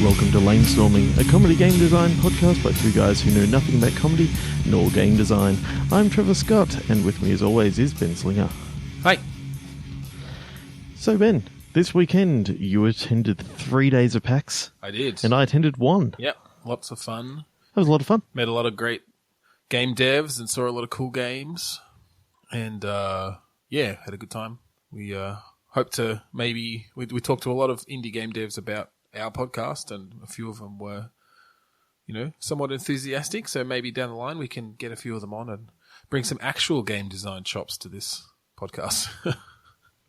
Welcome to Lanestorming, a comedy game design podcast by two guys who know nothing about comedy nor game design. I'm Trevor Scott, and with me as always is Ben Slinger. Hi. So Ben, this weekend you attended 3 days of PAX. I did. And I attended one. Yep, lots of fun. That was a lot of fun. Met a lot of great game devs and saw a lot of cool games. And yeah, had a good time. We hope to maybe... We talked to a lot of indie game devs about our podcast, and a few of them were, you know, somewhat enthusiastic. So maybe down the line we can get a few of them on and bring some actual game design chops to this podcast.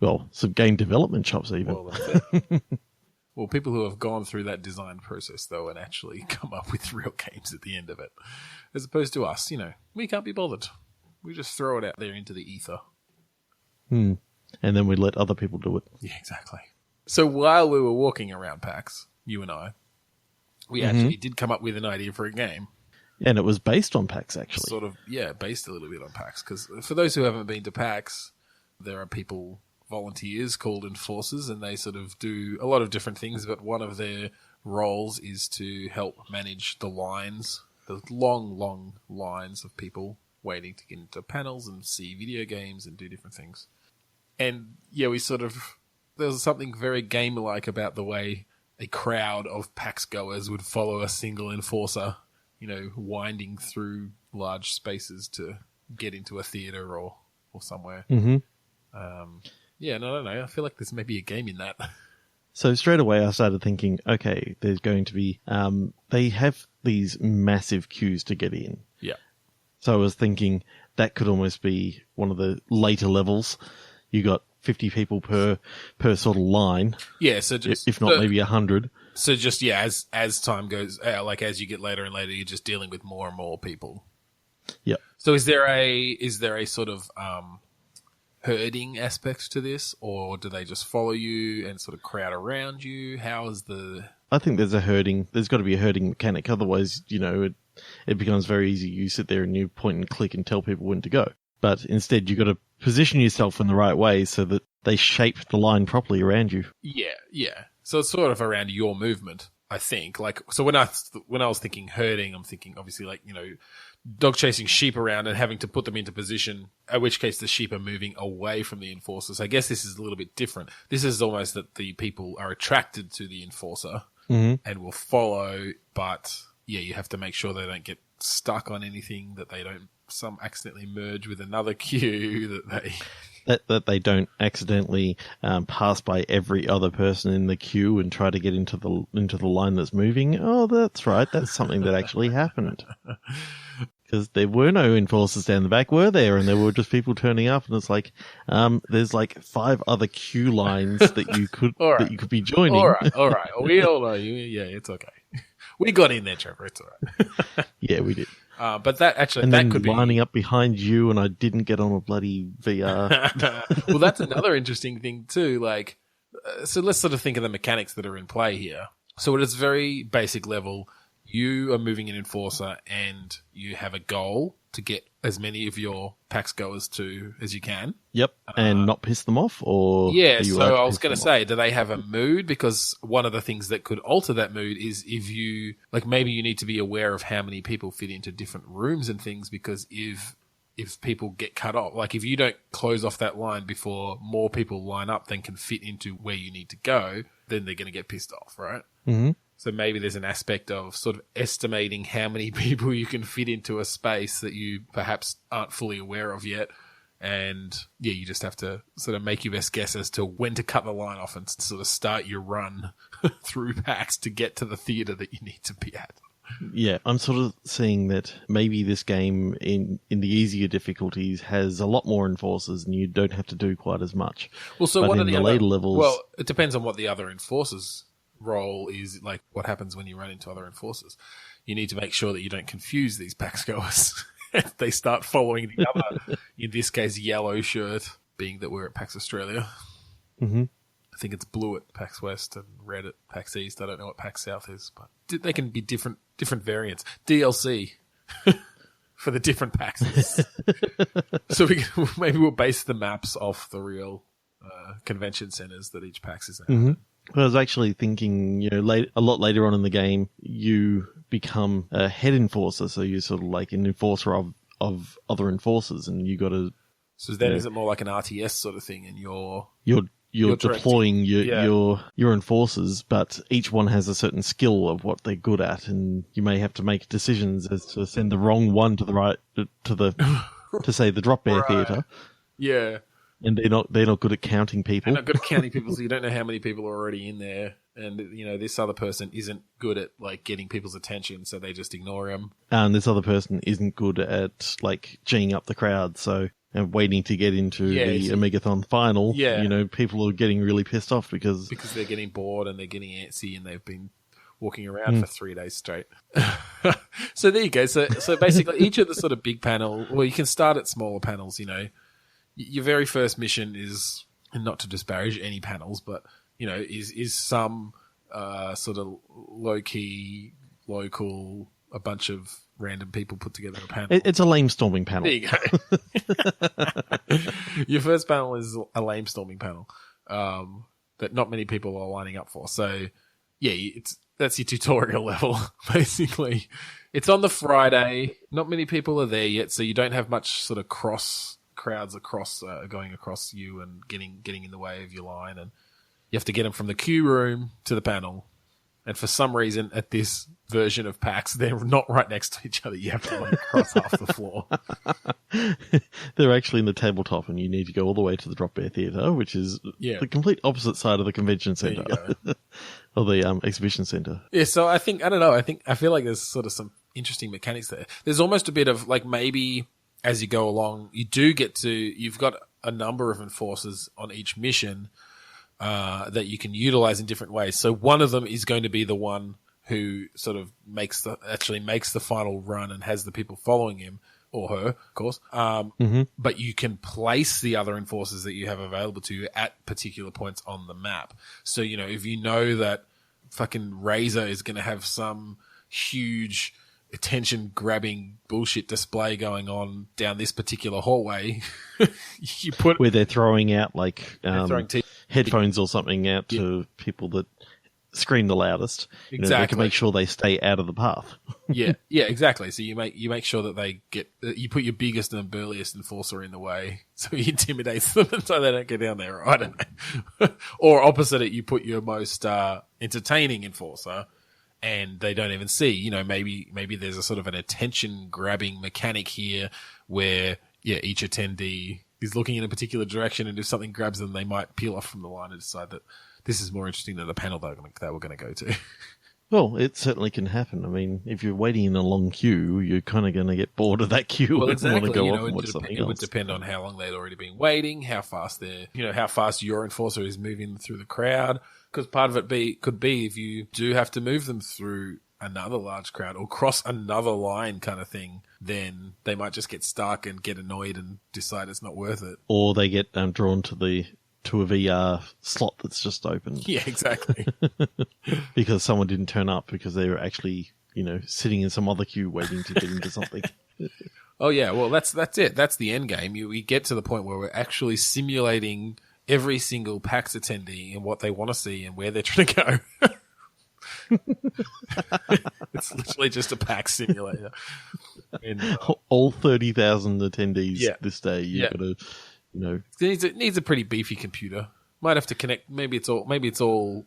Well, some game development chops even. Well, that's it. Well, people who have gone through that design process, though, and actually come up with real games at the end of it. As opposed to us, you know, we can't be bothered. We just throw it out there into the ether. And then we let other people do it. Yeah, exactly. So while we were walking around PAX, you and I, we actually did come up with an idea for a game. And it was based on PAX, actually. Sort of, yeah, based a little bit on PAX. Because for those who haven't been to PAX, there are people, volunteers called enforcers, and they sort of do a lot of different things, but one of their roles is to help manage the lines, the long, long lines of people waiting to get into panels and see video games and do different things. And yeah, there was something very game-like about the way a crowd of PAX goers would follow a single enforcer, you know, winding through large spaces to get into a theater or somewhere. Yeah, and I don't know. I feel like there's maybe a game in that. So straight away I started thinking, okay, there's going to be... they have these massive queues to get in. Yeah. So I was thinking that could almost be one of the later levels. You got 50 people per sort of line. Yeah, so just... If not maybe 100. So just, yeah, as time goes... like as you get later and later, you're just dealing with more and more people. Yep. So is there a sort of... herding aspect to this, or do they just follow you and sort of crowd around you? How is the... I think there's got to be a herding mechanic. Otherwise, you know, it becomes very easy. You sit there and you point and click and tell people when to go. But instead, you've got to position yourself in the right way so that they shape the line properly around you. Yeah. So it's sort of around your movement, I think. Like, so when I was thinking herding, I'm thinking obviously like, you know, dog chasing sheep around and having to put them into position, at which case the sheep are moving away from the enforcers. I guess this is a little bit different. This is almost that the people are attracted to the enforcer and will follow, but yeah, you have to make sure they don't get stuck on anything, that they don't accidentally merge with another queue, that they don't accidentally pass by every other person in the queue and try to get into the line that's moving. Oh, that's right. That's something that actually happened. Because there were no enforcers down the back, were there? And there were just people turning up, and it's like, there's like 5 other queue lines that you could that you could be joining. All right. We all know you. Yeah, it's okay. We got in there, Trevor. It's all right. Yeah, we did. But that actually, and that then could be lining up behind you, and I didn't get on a bloody VR. Well, that's another interesting thing too. Like, so let's sort of think of the mechanics that are in play here. So at its very basic level, you are moving an enforcer, and you have a goal to get as many of your PAX goers as you can. Yep, and not piss them off, or yeah. So I was going to say, do they have a mood? Because one of the things that could alter that mood is if you, like, maybe you need to be aware of how many people fit into different rooms and things. Because if people get cut off, like if you don't close off that line before more people line up than can fit into where you need to go, then they're going to get pissed off, right? Mm-hmm. So maybe there's an aspect of sort of estimating how many people you can fit into a space that you perhaps aren't fully aware of yet. And yeah, you just have to sort of make your best guess as to when to cut the line off and sort of start your run through PAX to get to the theater that you need to be at. Yeah, I'm sort of seeing that maybe this game in the easier difficulties has a lot more enforcers and you don't have to do quite as much. Well, so but what in are the later levels... Well, it depends on what the other enforcers role is, like what happens when you run into other enforcers. You need to make sure that you don't confuse these PAX goers. They start following the other, in this case, yellow shirt, being that we're at PAX Australia. Mm-hmm. I think it's blue at PAX West and red at PAX East. I don't know what PAX South is, but they can be different variants. DLC for the different PAXs. So maybe we'll base the maps off the real convention centers that each PAX is in. Mm-hmm. I was actually thinking, a lot later on in the game, you become a head enforcer, so you're sort of like an enforcer of other enforcers, and you got to. So then, is it more like an RTS sort of thing, and you're deploying your enforcers, but each one has a certain skill of what they're good at, and you may have to make decisions as to send the wrong one to the right to say the drop bear theater. Yeah. And they're not good at counting people. They're not good at counting people, so you don't know how many people are already in there. And, this other person isn't good at, like, getting people's attention, so they just ignore him. And this other person isn't good at, like, geeing up the crowd, and waiting to get into the Omegathon final. Yeah. People are getting really pissed off because they're getting bored and they're getting antsy and they've been walking around for 3 days straight. So there you go. So basically each of the sort of big panel, well, you can start at smaller panels, Your very first mission is, and not to disparage any panels, but, is some sort of low-key, local, a bunch of random people put together a panel. It's a lame storming panel. There you go. Your first panel is a lame storming panel that not many people are lining up for. So, yeah, that's your tutorial level, basically. It's on the Friday. Not many people are there yet, so you don't have much sort of crowds going across you and getting in the way of your line, and you have to get them from the queue room to the panel. And for some reason, at this version of PAX, they're not right next to each other. You have to like cross half the floor. They're actually in the tabletop, and you need to go all the way to the Drop Bear Theatre, which is the complete opposite side of the convention centre or the exhibition centre. Yeah, so I feel like there's sort of some interesting mechanics there. There's almost a bit of like maybe as you go along, you've got a number of enforcers on each mission that you can utilize in different ways. So one of them is going to be the one who sort of makes the final run and has the people following him or her, of course. But you can place the other enforcers that you have available to you at particular points on the map. So, if you know that fucking Razor is going to have some huge attention-grabbing bullshit display going on down this particular hallway, where they're throwing out like headphones or something out to people that scream the loudest. Exactly, they can make sure they stay out of the path. yeah, exactly. So you make sure that they you put your biggest and burliest enforcer in the way, so he intimidates them, and so they don't get down there. I don't know. Or opposite it, you put your most entertaining enforcer, and they don't even see, maybe there's a sort of an attention-grabbing mechanic here where, each attendee is looking in a particular direction, and if something grabs them, they might peel off from the line and decide that this is more interesting than the panel they were going to go to. Well, it certainly can happen. I mean, if you're waiting in a long queue, you're kind of going to get bored of that queue and want to go off and watch something else. It would depend on how long they'd already been waiting, how fast how fast your enforcer is moving through the crowd. Because part of it could be if you do have to move them through another large crowd or cross another line kind of thing, then they might just get stuck and get annoyed and decide it's not worth it. Or they get drawn to a VR slot that's just opened. Yeah, exactly. Because someone didn't turn up because they were actually, sitting in some other queue waiting to get into something. Oh yeah, well that's it. That's the end game. We get to the point where we're actually simulating every single PAX attendee and what they want to see and where they're trying to go. It's literally just a PAX simulator. And, all 30,000 attendees this day. You've got to, It needs a pretty beefy computer. Might have to connect. Maybe it's all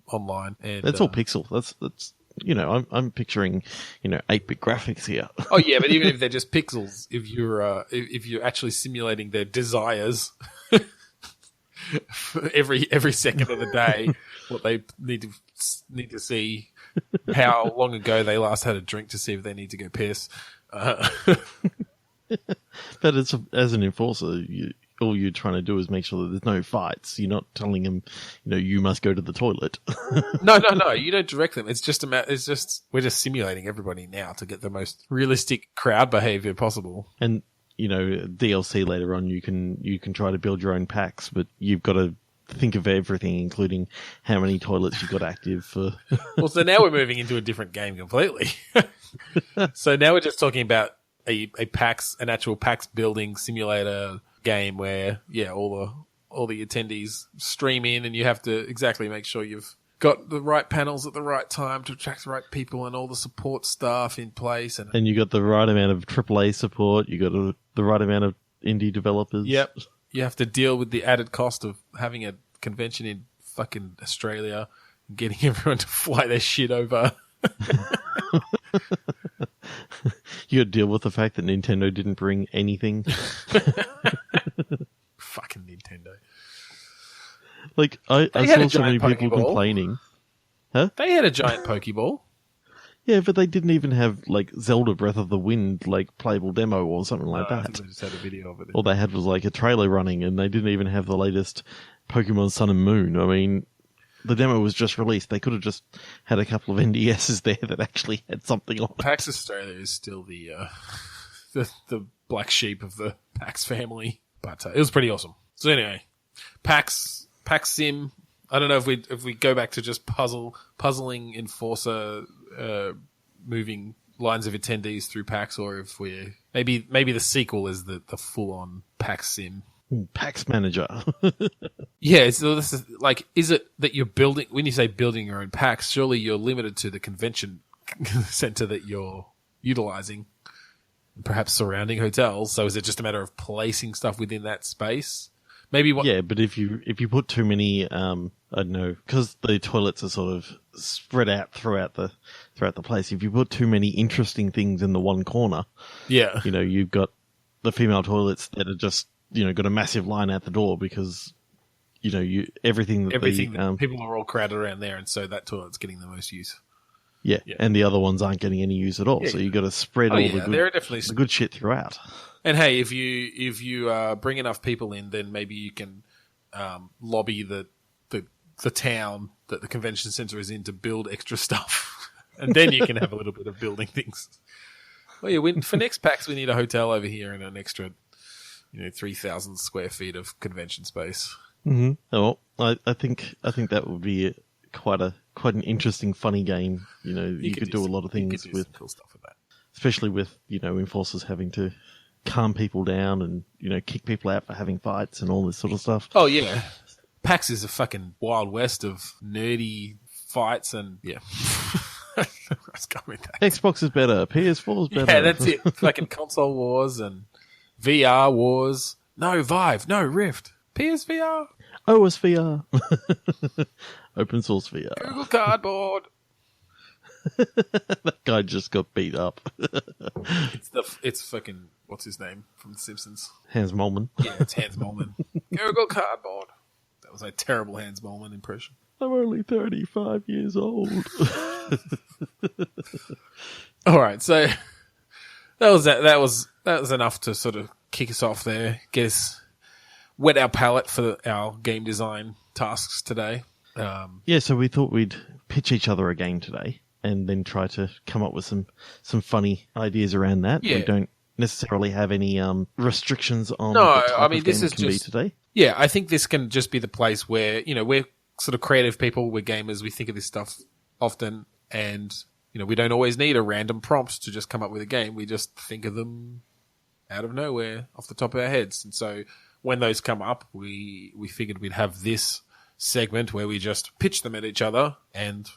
online. And it's all pixel. That's. I'm picturing, 8-bit graphics here. Oh yeah, but even if they're just pixels, if you're actually simulating their desires. every second of the day, what they need to see, how long ago they last had a drink to see if they need to go piss. But as an enforcer, all you're trying to do is make sure that there's no fights. You're not telling them, you must go to the toilet. No. You don't direct them. It's just we're just simulating everybody now to get the most realistic crowd behavior possible. And DLC later on, you can try to build your own packs, but you've got to think of everything, including how many toilets you've got active for. Well, so now we're moving into a different game completely. So now we're just talking about an actual PAX building simulator game where, all all the attendees stream in, and you have to exactly make sure you've got the right panels at the right time to attract the right people and all the support staff in place. And you got the right amount of AAA support. You got the right amount of indie developers. Yep. You have to deal with the added cost of having a convention in fucking Australia, getting everyone to fly their shit over. You got to deal with the fact that Nintendo didn't bring anything. Fucking Nintendo. Like, I saw so many people complaining. Huh? They had a giant Pokeball. Yeah, but they didn't even have, like, Zelda Breath of the Wind, like, playable demo or something like that. I think they just had a video of it. All they had was, like, a trailer running, and they didn't even have the latest Pokemon Sun and Moon. I mean, the demo was just released. They could have just had a couple of NDSs there that actually had something on it. PAX Australia is still the black sheep of the PAX family, but it was pretty awesome. So anyway, PAX Sim. I don't know if we go back to just puzzling Enforcer, moving lines of attendees through PAX, or if we're maybe the sequel is the full on PAX Sim. PAX Manager. Yeah, so this is like, is it that you're building, when you say building your own PAX, surely you're limited to the convention center that you're utilizing, perhaps surrounding hotels. So is it just a matter of placing stuff within that space? Maybe Yeah, but if you put too many, I don't know, because the toilets are sort of spread out throughout the place. If you put too many interesting things in the one corner, yeah, you've got the female toilets that are just got a massive line out the door because everything people are all crowded around there, and so that toilet's getting the most use. Yeah, and the other ones aren't getting any use at all. Yeah, so you got to spread all the good shit throughout. And hey, if you bring enough people in, then maybe you can lobby the town that the convention center is in to build extra stuff, and then you can have a little bit of building things. Well, yeah, for next PAX we need a hotel over here and an extra 3,000 square feet of convention space. Mm-hmm. Oh, I think that would be quite an interesting, funny game. You could do a lot of things with cool stuff with that, especially with Enforcers having to calm people down and kick people out for having fights and all this sort of stuff. Oh yeah, PAX is a fucking wild west of nerdy fights and yeah. Let's go with that. Xbox is better. PS4 is better. Yeah, that's it. Fucking console wars and VR wars. No Vive, no Rift. PSVR. OS VR. Open source VR. Google Cardboard. That guy just got beat up. It's fucking, what's his name from The Simpsons? Hans Moleman. Yeah, it's Hans Moleman. Google Cardboard. That was a terrible Hans Moleman impression. I'm only 35 years old. All right, so that was enough to sort of kick us off there, get us wet our palate for our game design tasks today. Yeah, so we thought we'd pitch each other a game today and then try to come up with some funny ideas around that. Yeah. We don't necessarily have any restrictions on no, what type I mean, of this game is it can just be today. Yeah, I think this can just be the place where, we're sort of creative people, we're gamers, we think of this stuff often, and, we don't always need a random prompt to just come up with a game. We just think of them out of nowhere, off the top of our heads. And so when those come up, we figured we'd have this segment where we just pitch them at each other and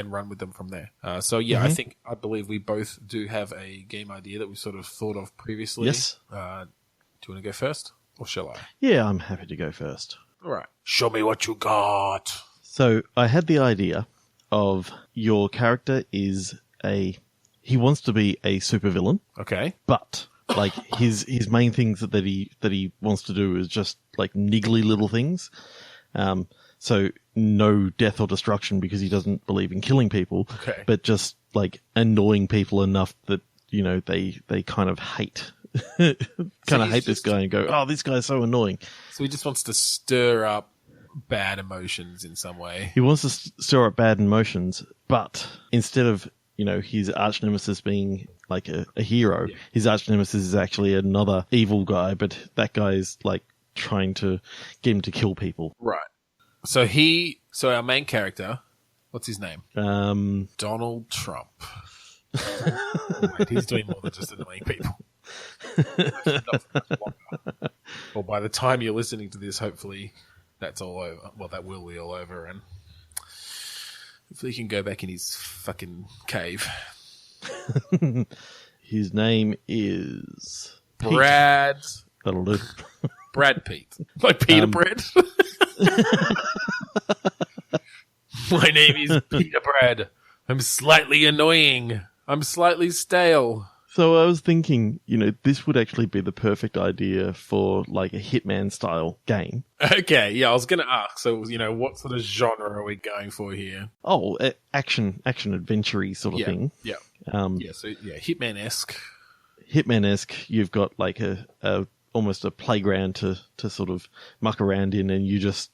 run with them from there. Mm-hmm. I believe we both do have a game idea that we sort of thought of previously. Yes. Do you want to go first, or shall I? Yeah, I'm happy to go first. All right. Show me what you got. So I had the idea of your character he wants to be a supervillain. Okay. But like his main things that he wants to do is just like niggly little things. So no death or destruction because he doesn't believe in killing people. Okay. But just like annoying people enough that they kind of hate this guy and go, oh, this guy's so annoying. So he just wants to stir up bad emotions in some way. He wants to stir up bad emotions, but instead of his arch nemesis being like a hero, his arch nemesis is actually another evil guy, but that guy is like trying to get him to kill people. Right. So our main character, what's his name? Donald Donald Trump. Oh, wait, he's doing more than just annoying people. Not for much longer. Well, by the time you're listening to this, hopefully that's all over. Well, that will be all over, and hopefully he can go back in his fucking cave. His name is Brad. That'll do. Brad Pete. Like Peter Bread. My name is Peter Bread. I'm slightly annoying. I'm slightly stale. So I was thinking, this would actually be the perfect idea for like a Hitman style game. Okay, yeah, I was going to ask. So, what sort of genre are we going for here? Oh, action adventure-y sort of thing. Yeah. Hitman-esque. Hitman-esque. You've got like a almost a playground to sort of muck around in, and you've just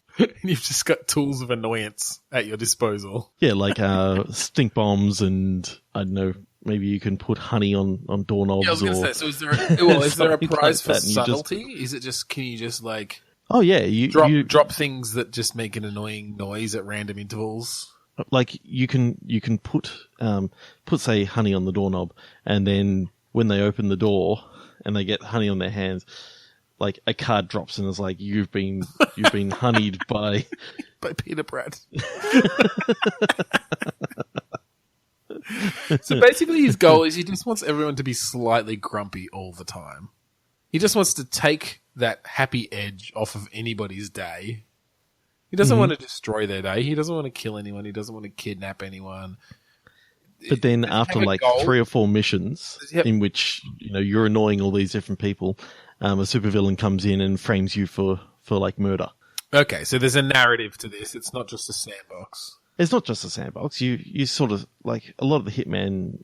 got tools of annoyance at your disposal. Yeah, like stink bombs, and I don't know, maybe you can put honey on doorknobs. Yeah, I was going to say, so is there a prize for subtlety? Is it just, can you just like... Oh yeah, you drop things that just make an annoying noise at random intervals? Like you can put say honey on the doorknob, and then when they open the door and they get honey on their hands, like a card drops and it's like you've been honeyed by Peter Bread. So basically his goal is he just wants everyone to be slightly grumpy all the time. He just wants to take that happy edge off of anybody's day. He doesn't want to destroy their day. He doesn't want to kill anyone. He doesn't want to kidnap anyone. But then after like 3 or 4 missions in which you're annoying all these different people, a supervillain comes in and frames you for like murder. Okay, so there's a narrative to this. It's not just a sandbox. It's not just a sandbox. You sort of like a lot of the Hitman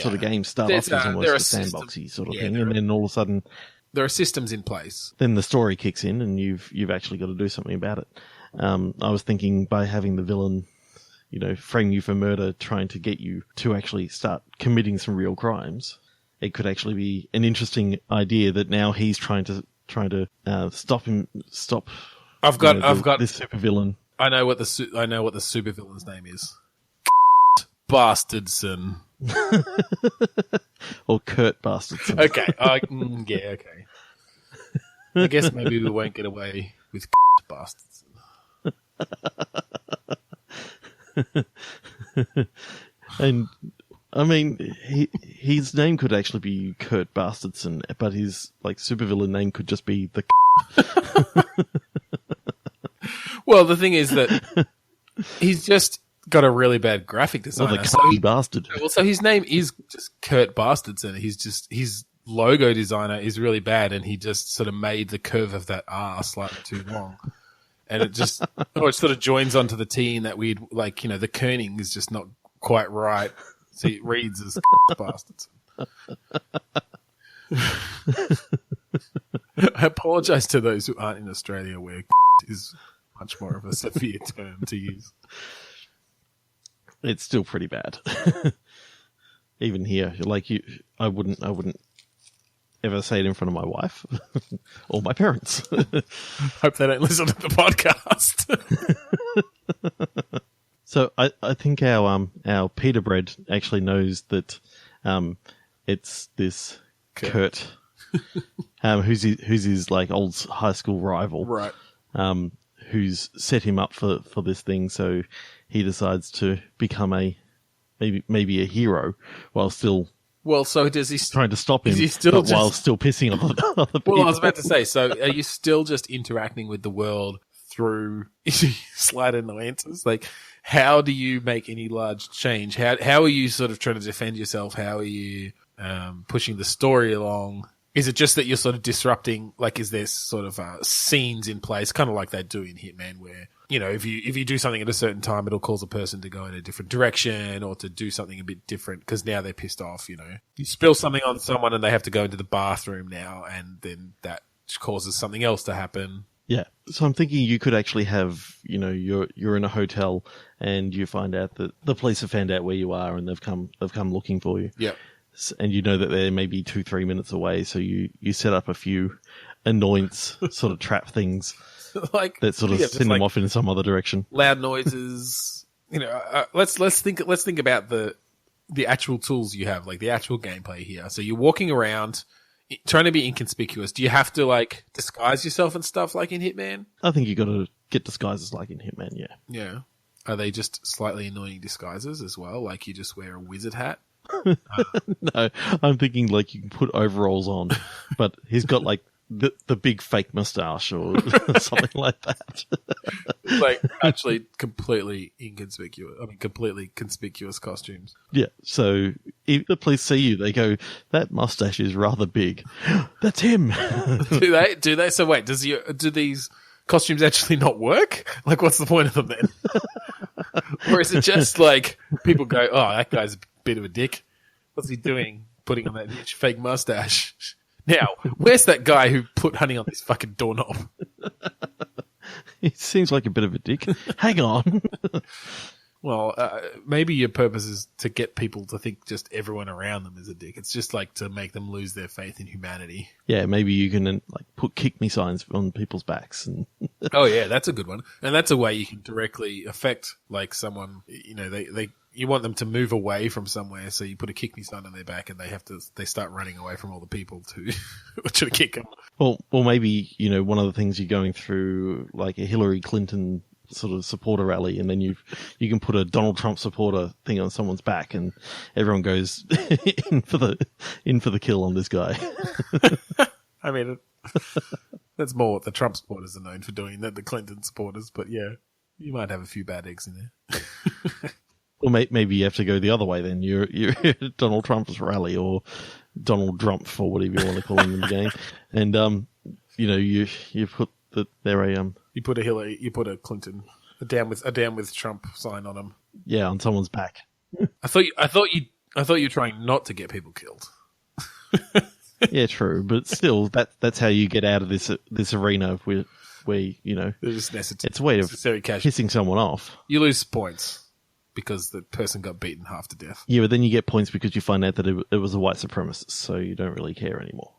sort of games start off as almost a sandboxy sort of thing, and then all of a sudden there are systems in place. Then the story kicks in, and you've actually got to do something about it. I was thinking by having the villain, frame you for murder, trying to get you to actually start committing some real crimes, it could actually be an interesting idea that now he's trying to stop. I've got this supervillain. I know what the supervillain's name is. Bastardson. Or Kurt Bastardson. Okay. Yeah. Okay. I guess maybe we won't get away with Bastardson. And I mean, his name could actually be Kurt Bastardson, but his like supervillain name could just be the. Well, the thing is that he's just got a really bad graphic designer. The bastard. Well, so his name is just Kurt Bastardson. His logo designer is really bad, and he just sort of made the curve of that R slightly too long. And it just, it sort of joins onto the T in that weird, like, the kerning is just not quite right. So it reads as Bastardson. I apologise to those who aren't in Australia where is much more of a severe term to use. It's still pretty bad. Even here, like I wouldn't ever say it in front of my wife or my parents. Hope they don't listen to the podcast. So I think our Peter Bread actually knows that it's this Kurt who's his like old high school rival, right? Who's set him up for this thing, so he decides to become maybe a hero while still. Well, so does he trying to stop him? Is he still while still pissing on other people? Well, I was about to say. So, are you still just interacting with the world through slight annoyances? Like, how do you make any large change? How are you sort of trying to defend yourself? How are you pushing the story along? Is it just that you're sort of disrupting? Like, is there sort of scenes in place, kind of like they do in Hitman, where if you do something at a certain time, it'll cause a person to go in a different direction or to do something a bit different because now they're pissed off. You spill something on someone and they have to go into the bathroom now, and then that causes something else to happen. Yeah. So I'm thinking you could actually have, you're in a hotel and you find out that the police have found out where you are and they've come looking for you. Yeah. And you know that they're maybe 2-3 minutes away, so you set up a few annoyance sort of trap things like that sort of send them off in some other direction. Loud noises. Let's think about the actual tools you have, like the actual gameplay here. So you're walking around trying to be inconspicuous. Do you have to like disguise yourself and stuff like in Hitman? I think you got to get disguises like in Hitman, yeah. Yeah. Are they just slightly annoying disguises as well? Like you just wear a wizard hat? No, I'm thinking like you can put overalls on, but he's got like the big fake mustache or something like that. Like actually completely inconspicuous. I mean, completely conspicuous costumes. Yeah, so if the police see you, they go, that mustache is rather big. That's him. Do they? So wait, do these costumes actually not work? Like, what's the point of them then? Or is it just like people go, oh, that guy's a bit of a dick. What's he doing putting on that fake mustache? Now, where's that guy who put honey on this fucking doorknob? He seems like a bit of a dick. Hang on. Well, maybe your purpose is to get people to think just everyone around them is a dick. It's just like to make them lose their faith in humanity. Yeah, maybe you can like put kick me signs on people's backs. And oh yeah, that's a good one. And that's a way you can directly affect like someone, you know, you want them to move away from somewhere, so you put a kick me sign on their back and they start running away from all the people to to kick them. Well, maybe, you know, one of the things you're going through like a Hillary Clinton sort of supporter rally, and then you can put a Donald Trump supporter thing on someone's back, and everyone goes in for the kill on this guy. I mean, that's more what the Trump supporters are known for doing than the Clinton supporters. But yeah, you might have a few bad eggs in there. Or maybe you have to go the other way then. You're Donald Trump's rally, or Donald Trump, or whatever you want to call him in the game. And, you know, you put you put a Hillary, you put a Clinton, a down with Trump sign on them. Yeah, on someone's back. I thought you were trying not to get people killed. Yeah, true. But still, that's how you get out of this arena where, you know, it's a way of pissing someone off. You lose points because the person got beaten half to death. Yeah, but then you get points because you find out that it was a white supremacist, so you don't really care anymore.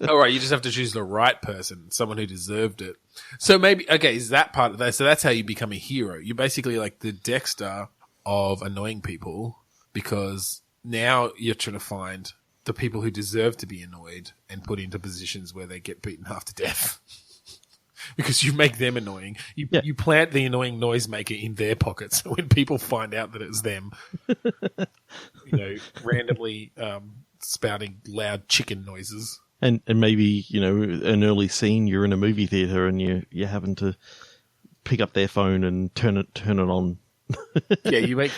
All right, you just have to choose the right person, someone who deserved it. So maybe, okay, is that part of that? So that's how you become a hero. You're basically like the Dexter of annoying people, because now you're trying to find the people who deserve to be annoyed and put into positions where they get beaten half to death. Because you make them annoying. You plant the annoying noisemaker in their pockets. So when people find out that it's them, you know, randomly spouting loud chicken noises. And maybe, you know, an early scene, you're in a movie theater and you happen to pick up their phone and turn it on. Yeah, you make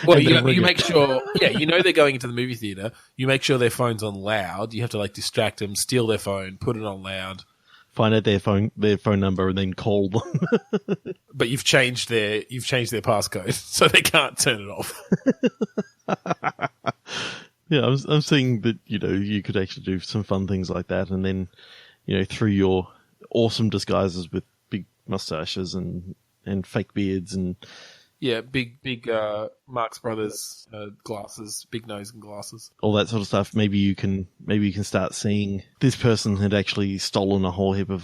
sure. Yeah, you know they're going into the movie theater. You make sure their phone's on loud. You have to like distract them, steal their phone, put it on loud. Find out their phone number and then call them. But you've changed their passcode, so they can't turn it off. Yeah, I'm seeing that, you know, you could actually do some fun things like that, and then, you know, through your awesome disguises with big mustaches and fake beards and yeah, big Marx Brothers glasses, big nose and glasses, all that sort of stuff. Maybe you can start seeing this person had actually stolen a whole heap of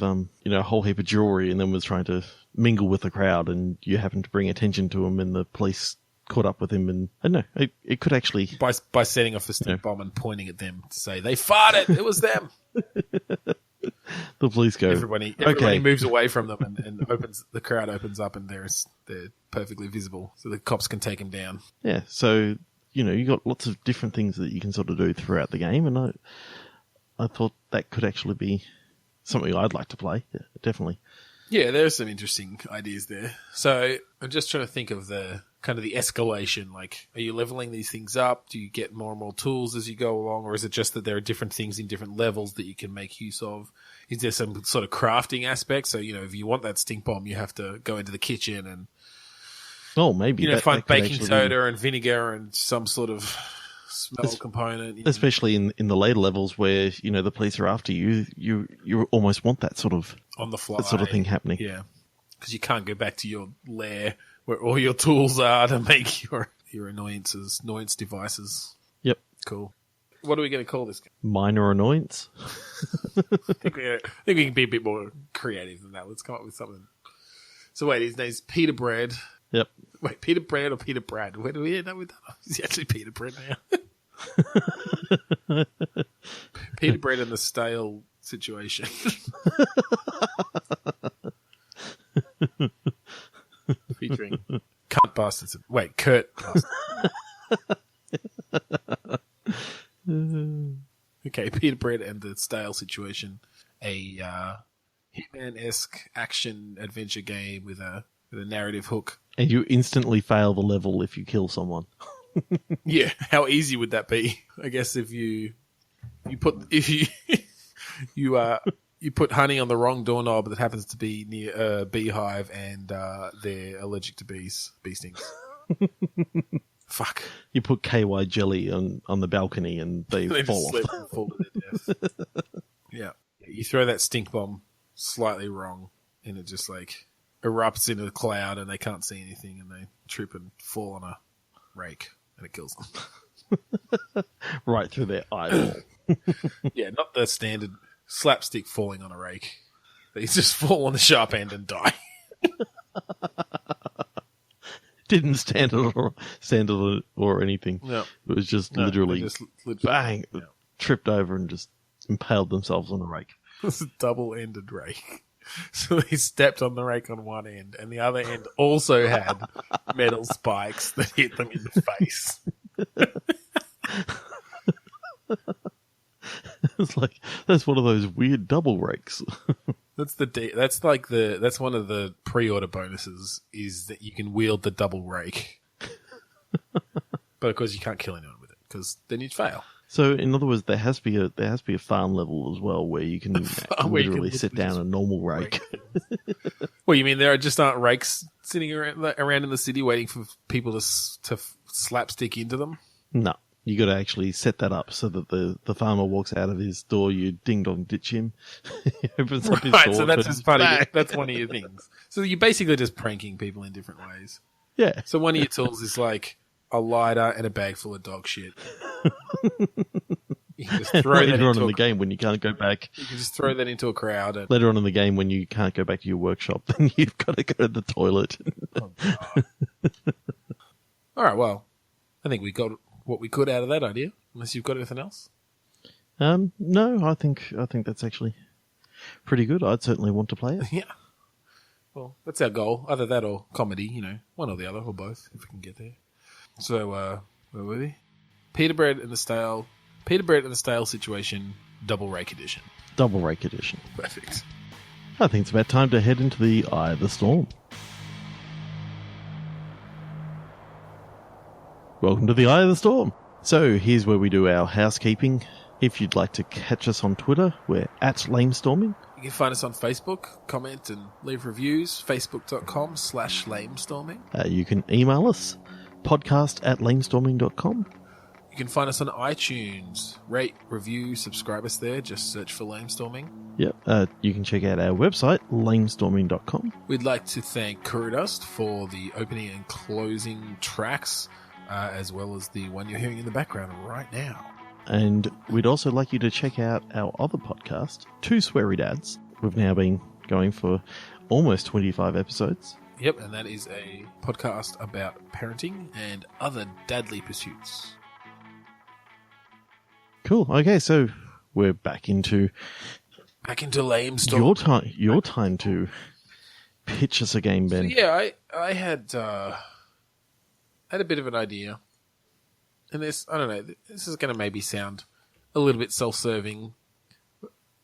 jewelry and then was trying to mingle with the crowd, and you happen to bring attention to him, and the police caught up with him, and I don't know, it could actually by setting off a stink bomb and pointing at them to say they farted, it was them. The police go. Everybody moves away from them, and the crowd opens up, and they're perfectly visible, so the cops can take him down. Yeah, so you know, you got lots of different things that you can sort of do throughout the game, and I thought that could actually be something I'd like to play. Yeah, definitely. Yeah, there's some interesting ideas there. So I'm just trying to think of the kind of the escalation. Like, are you leveling these things up? Do you get more and more tools as you go along? Or is it just that there are different things in different levels that you can make use of? Is there some sort of crafting aspect? So, you know, if you want that stink bomb, you have to go into the kitchen and, maybe, you know, find baking soda and vinegar and some sort of smell component. Especially in the later levels where, you know, the police are after you, you almost want that sort of on the fly, that sort of thing happening. Yeah, because you can't go back to your lair where all your tools are to make your annoyance devices. Yep. Cool. What are we going to call this game? Minor annoyance. I think we can be a bit more creative than that. Let's come up with something. So wait, his name's Peter Bred. Yep. Wait, Peter Bred or Peter Brad? Where do we end up with that? Is he actually Peter Bred now? Peter Bred and the stale situation. Featuring Cunt Bastards. Wait, Kurt Bastards. Okay, Peter Bred and the stale situation. A Hitman-esque action adventure game with a narrative hook. And you instantly fail the level if you kill someone. Yeah, how easy would that be? I guess if you put honey on the wrong doorknob that happens to be near a beehive and they're allergic to bee stings. Fuck. You put KY jelly on the balcony and they fall off. And fall to their death. Yeah. You throw that stink bomb slightly wrong and it just like erupts into a cloud and they can't see anything and they trip and fall on a rake and it kills them. Right through their eyeball. Yeah, not the standard slapstick falling on a rake. They just fall on the sharp end and die. Didn't stand it or anything. No. It was just literally bang, yeah. tripped over and just impaled themselves on a rake. It was a double-ended rake. So they stepped on the rake on one end, and the other end also had metal spikes that hit them in the face. It's like that's one of those weird double rakes. That's one of the pre-order bonuses is that you can wield the double rake. But of course you can't kill anyone with it because then you'd fail. So in other words, there has to be a farm level as well where you can literally sit down a normal rake. Well, you mean there aren't rakes sitting around in the city waiting for people to slapstick into them? No. You got to actually set that up so that the farmer walks out of his door, you ding dong ditch him. He opens up his door. So that's just funny. That's one of your things. So you're basically just pranking people in different ways. Yeah. So one of your tools is like a lighter and a bag full of dog shit. You can just throw later on in the game when you can't go back. You can just throw that into a crowd. Later on in the game when you can't go back to your workshop, then you've got to go to the toilet. Oh, God. All right, well, I think we got what we could out of that idea, unless you've got anything else. No, I think that's actually pretty good. I'd certainly want to play it. Yeah. Well, that's our goal. Either that or comedy, one or the other, or both, if we can get there. So, where were we? Peter Bred and the Stale Situation, Double Rake Edition. Double Rake Edition. Perfect. I think it's about time to head into the Eye of the Storm. Welcome to the Eye of the Storm. So here's where we do our housekeeping. If you'd like to catch us on Twitter, we're at Lamestorming. You can find us on Facebook, comment and leave reviews, facebook.com/lamestorming. You can email us, podcast@lamestorming.com. You can find us on iTunes. Rate, review, subscribe us there. Just search for Lamestorming. Yep. You can check out our website, lamestorming.com. We'd like to thank Kuradust for the opening and closing tracks, as well as the one you're hearing in the background right now. And we'd also like you to check out our other podcast, Two Sweary Dads. We've now been going for almost 25 episodes. Yep, and that is a podcast about parenting and other dadly pursuits. Cool. Okay, so we're back into Lamestorming. Your time to pitch us a game, Ben. So yeah, I had a bit of an idea. And this, I don't know, this is going to maybe sound a little bit self-serving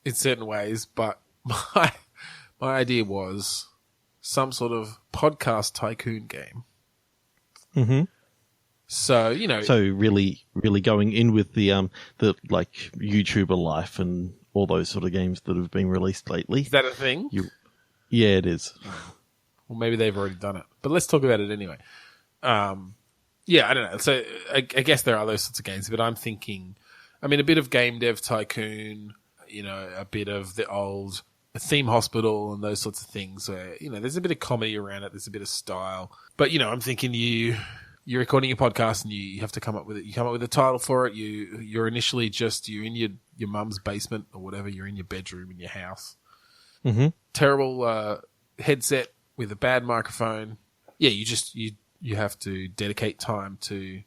in certain ways, but my idea was some sort of podcast tycoon game. Mm-hmm. So, So really going in with the like YouTuber life and all those sort of games that have been released lately. Is that a thing? Yeah, it is. Well, maybe they've already done it, but let's talk about it anyway. Yeah, I don't know. So I guess there are those sorts of games, but I'm thinking, a bit of Game Dev Tycoon, a bit of the old Theme Hospital and those sorts of things where, there's a bit of comedy around it, there's a bit of style. But, I'm thinking you're recording your podcast and you have to come up with it. You come up with a title for it. You're initially you're in your mum's basement or whatever. You're in your bedroom in your house. Mm-hmm. Terrible headset with a bad microphone. you have to dedicate time to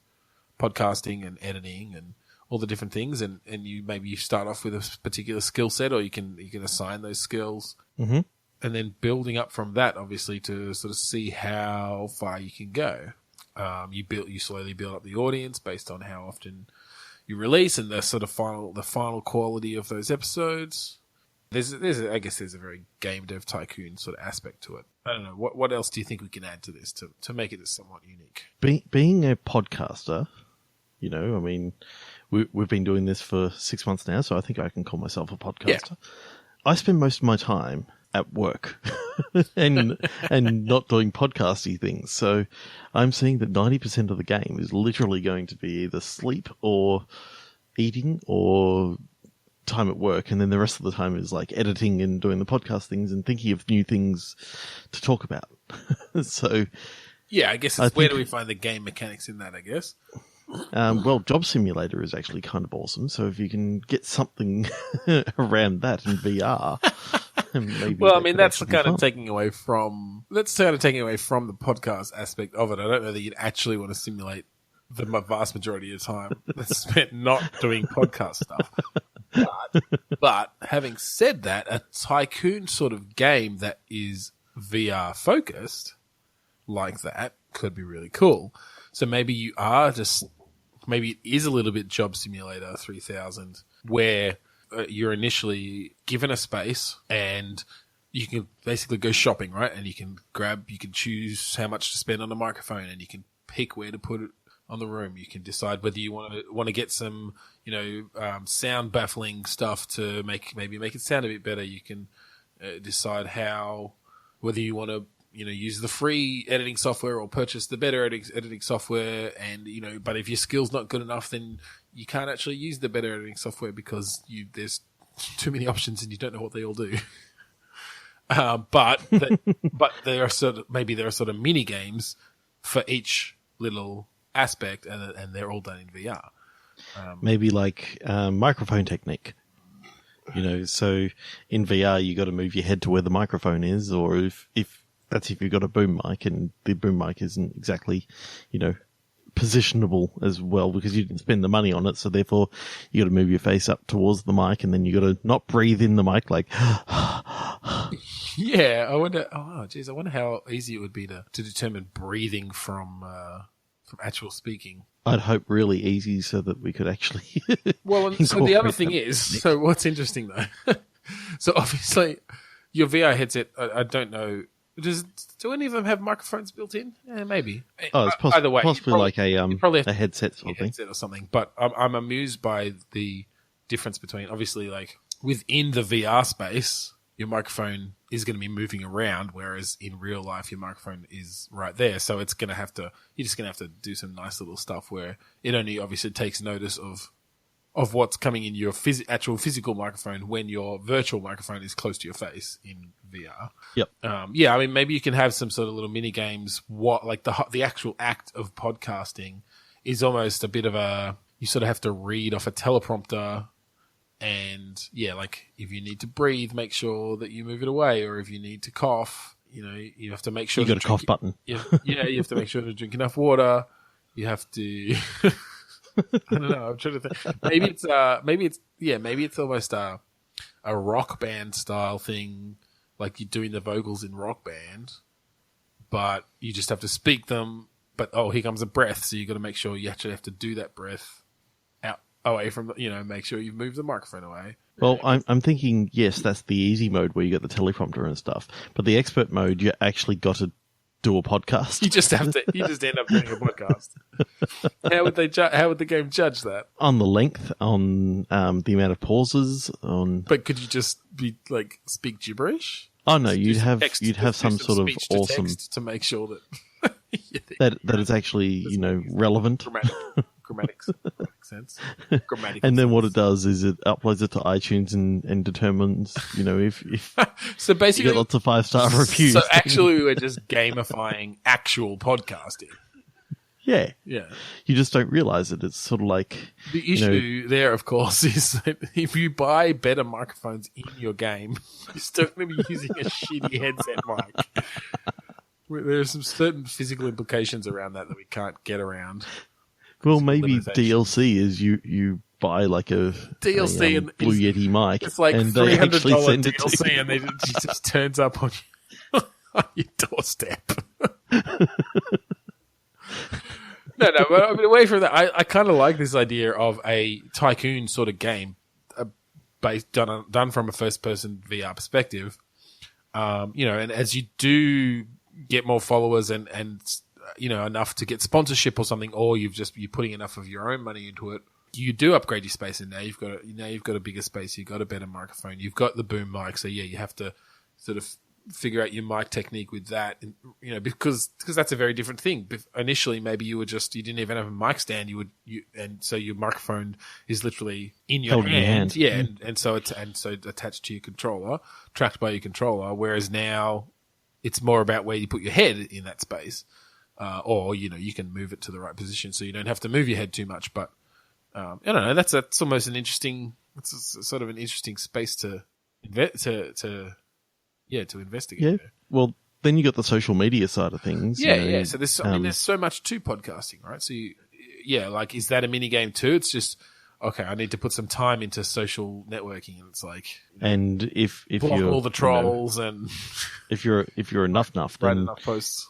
podcasting and editing and all the different things, and you start off with a particular skill set, or you can assign those skills, Mm-hmm. and then building up from that, obviously, to sort of see how far you can go. You slowly build up the audience based on how often you release and the sort of final quality of those episodes. I guess there's a very game dev tycoon sort of aspect to it. I don't know. What else do you think we can add to this to make it somewhat unique? Being a podcaster, I mean, we've been doing this for 6 months now, so I think I can call myself a podcaster. Yeah. I spend most of my time at work and not doing podcasty things. So I'm seeing that 90% of the game is literally going to be either sleep or eating or time at work, and then the rest of the time is like editing and doing the podcast things and thinking of new things to talk about. So yeah, I guess where do we find the game mechanics in that, I guess? Well, Job Simulator is actually kind of awesome. So if you can get something around that in VR, maybe. Well, I mean, that's kind of taking away from the podcast aspect of it. I don't know that you'd actually want to simulate the vast majority of time that's spent not doing podcast stuff. But having said that, a tycoon sort of game that is VR focused like that could be really cool. So maybe it is a little bit Job Simulator 3000, where you're initially given a space and you can basically go shopping, right? And you can choose how much to spend on the microphone, and you can pick where to put it on the room. You can decide whether you want to get some, sound baffling stuff to make it sound a bit better. You can decide whether you want to, use the free editing software or purchase the better editing software. And, but if your skill's not good enough, then you can't actually use the better editing software because there's too many options and you don't know what they all do. But there are sort of mini games for each little aspect, and they're all done in VR. Maybe like microphone technique. So in VR you got to move your head to where the microphone is, or if you've got a boom mic and the boom mic isn't exactly, positionable as well because you didn't spend the money on it, so therefore you got to move your face up towards the mic, and then you got to not breathe in the mic like. Yeah, I wonder. Oh, geez, I wonder how easy it would be to determine breathing from actual speaking. I'd hope really easy so that we could actually. Well, so the other thing is, so what's interesting though, so obviously your VR headset, I don't know. Do any of them have microphones built in? Yeah, maybe. Oh, it's either way, possibly like a headset sort of thing. Headset or something. But I'm amused by the difference between, obviously, like within the VR space, your microphone is going to be moving around, whereas in real life, your microphone is right there. So you're just going to have to do some nice little stuff where it only obviously takes notice of what's coming in your actual physical microphone when your virtual microphone is close to your face in VR. Yep. Yeah, I mean, maybe you can have some sort of little mini games. Like the actual act of podcasting is almost a bit of you sort of have to read off a teleprompter, and yeah, like if you need to breathe, make sure that you move it away, or if you need to cough, you have to make sure you got a cough button. Yeah, you have to make sure to drink enough water. You have to. I don't know. I'm trying to think. Maybe it's almost a rock band style thing, like you're doing the vocals in Rock Band, but you just have to speak them. But here comes a breath, so you got to make sure you actually have to do that breath out away from make sure you move the microphone away. Well, I'm thinking yes, that's the easy mode where you got the teleprompter and stuff, but the expert mode you actually got to do a podcast. You just end up doing a podcast. How would the game judge that? On the length, on the amount of pauses, on. But could you just be like speak gibberish? Oh no, you'd have some sort of awesome to make sure that is actually relevant. Grammatics makes sense. And then what it does is it uploads it to iTunes and determines if so basically you get lots of 5-star reviews. So actually, we're just gamifying actual podcasting. Yeah. Yeah. You just don't realize it. It's sort of like the issue there, of course, is that if you buy better microphones in your game, you're still going to be using a shitty headset mic. There's some certain physical implications around that we can't get around. Well, maybe DLC is you buy like a DLC and Blue Yeti mic. It's like and they actually send it DLC, to you. and it just turns up on your doorstep. No, but I mean, away from that, I kind of like this idea of a tycoon sort of game, done from a first-person VR perspective. And as you do get more followers and enough to get sponsorship or something, or you're putting enough of your own money into it, you do upgrade your space, and now you've got a bigger space, you've got a better microphone, you've got the boom mic. So yeah, you have to sort of figure out your mic technique with that, and because that's a very different thing. Initially, maybe you didn't even have a mic stand. And so your microphone is literally in your hand. Yeah, and so attached to your controller, tracked by your controller. Whereas now, it's more about where you put your head in that space, or you can move it to the right position, so you don't have to move your head too much. But I don't know. That's almost an interesting. It's a sort of an interesting space to investigate. Yeah. Well, then you got the social media side of things. Yeah. So there's so much to podcasting, right? So is that a mini game too? It's just okay. I need to put some time into social networking, and it's like, and if block you're all the trolls, and if you're a nuff, write then enough posts.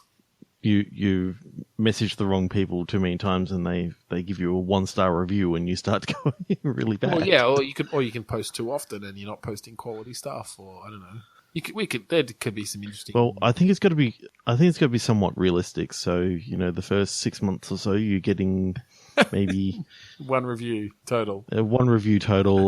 You message the wrong people too many times, and they give you a 1-star review, and you start going really bad. Well, yeah, or you can post too often, and you're not posting quality stuff, or I don't know. There could be some interesting. Well, I think it's got to be somewhat realistic. So the first 6 months or so, you're getting maybe one review total,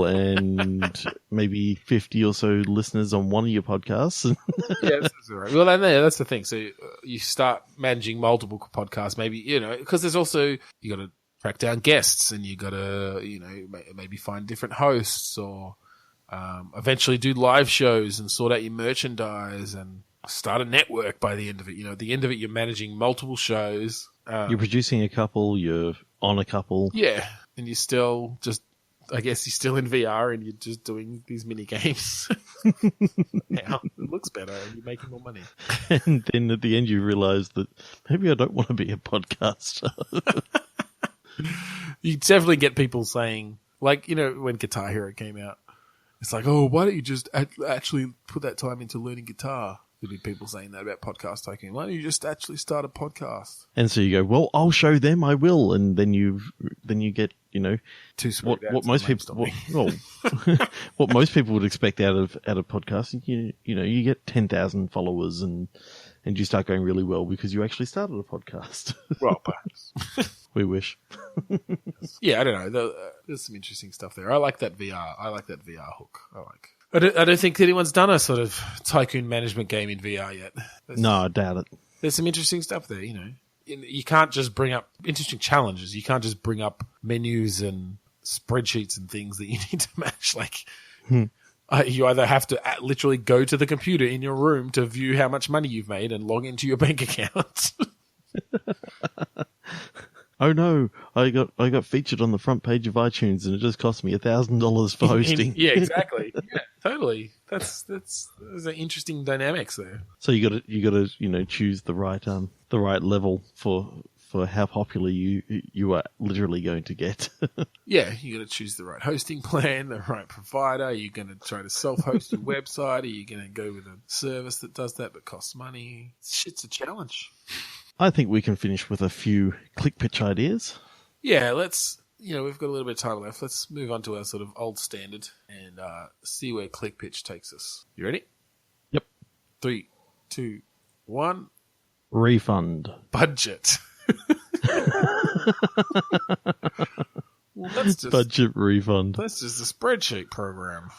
and maybe 50 or so listeners on one of your podcasts. Yeah, that's all right. Well, that's the thing. So you start managing multiple podcasts, maybe because there's also you got to track down guests, and you got to maybe find different hosts, or eventually do live shows and sort out your merchandise and start a network by the end of it. At the end of it, you're managing multiple shows. You're producing a couple, you're on a couple. Yeah. And you're still I guess you're still in VR, and you're just doing these mini games. Now it looks better, and you're making more money. And then at the end, you realize that maybe I don't want to be a podcaster. You definitely get people saying, like, when Guitar Hero came out, it's like, oh, why don't you just actually put that time into learning guitar? There'd be people saying that about podcast tycoon. Why don't you just actually start a podcast? And so you go, well, I'll show them, I will, and then you get too sweet. What most people what most people would expect out of podcasting. You get 10,000 followers, and you start going really well because you actually started a podcast. Well, perhaps. We wish. Yeah, I don't know. There's some interesting stuff there. I like that VR. I like that VR hook. I don't think anyone's done a sort of tycoon management game in VR yet. No, I doubt it. There's some interesting stuff there, You can't just bring up interesting challenges. You can't just bring up menus and spreadsheets and things that you need to match. Like, you either have to literally go to the computer in your room to view how much money you've made and log into your bank account. Oh no! I got featured on the front page of iTunes, and it just cost me $1,000 for hosting. Yeah, exactly. Yeah, totally. There's an interesting dynamics there. So you got to choose the right level for how popular you are literally going to get. Yeah, you got to choose the right hosting plan, the right provider. You're going to try to self-host your website. Are you going to go with a service that does that but costs money? Shit's a challenge. I think we can finish with a few click pitch ideas. Yeah, let's. We've got a little bit of time left. Let's move on to our sort of old standard and see where click pitch takes us. You ready? Yep. 3, 2, 1. Refund. Budget. Well, that's just budget refund. That's just a spreadsheet program.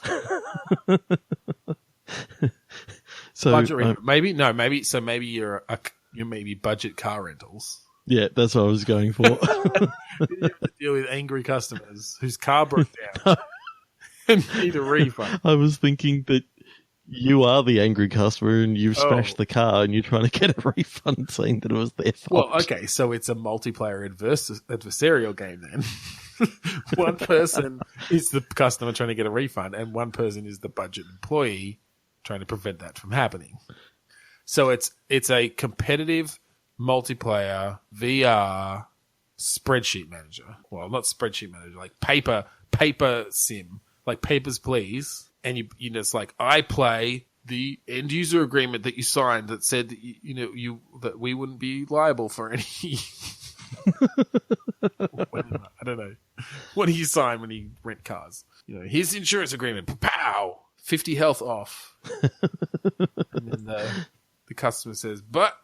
So budget refund. Maybe you're maybe budget car rentals. Yeah, that's what I was going for. You have to deal with angry customers whose car broke down and need a refund. I was thinking that you are the angry customer and you've smashed the car and you're trying to get a refund saying that it was their fault. Well, okay, so it's a multiplayer adversarial game then. One person is the customer trying to get a refund and one person is the budget employee trying to prevent that from happening. So it's a competitive multiplayer VR spreadsheet manager. Well, not spreadsheet manager, like paper sim, like Papers, Please. And you know, it's like, I play the end user agreement that you signed that said that that we wouldn't be liable for any. I don't know. What do you sign when you rent cars? You know, here's the insurance agreement. Pow! 50 health off. And then the customer says, but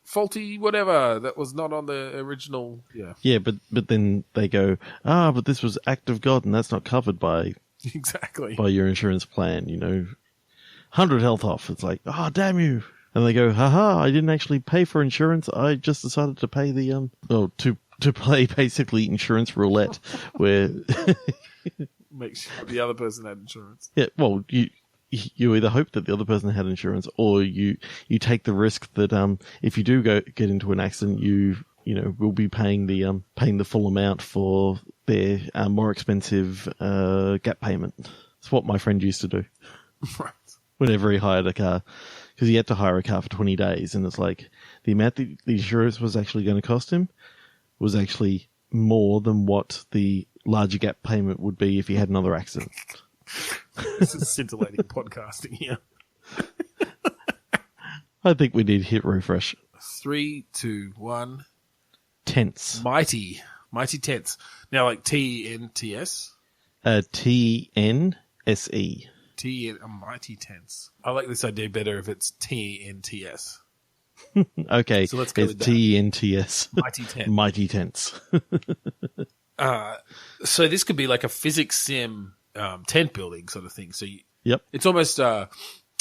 faulty whatever. That was not on the original. Yeah. Yeah, but then they go, but this was act of God and that's not covered by exactly by your insurance plan, 100 health off. It's like, damn you. And they go, haha, I didn't actually pay for insurance. I just decided to pay to play basically insurance roulette where make sure the other person had insurance. Yeah, well, you either hope that the other person had insurance, or you take the risk that if you do get into an accident, you will be paying the full amount for their more expensive gap payment. It's what my friend used to do. Right. Whenever he hired a car, because he had to hire a car for 20 days, and it's like the amount that the insurance was actually going to cost him was actually more than what the larger gap payment would be if he had another accident. This is scintillating podcasting here. I think we need to hit refresh. 3, 2, 1. Tense. Mighty tense. Now, like TNTS? TNSE. A mighty tense. I like this idea better if it's TNTS. Okay, so let's go with that. TNTS. Mighty tense. Mighty tense. So this could be like a physics sim tent building sort of thing. So yep, it's almost. Have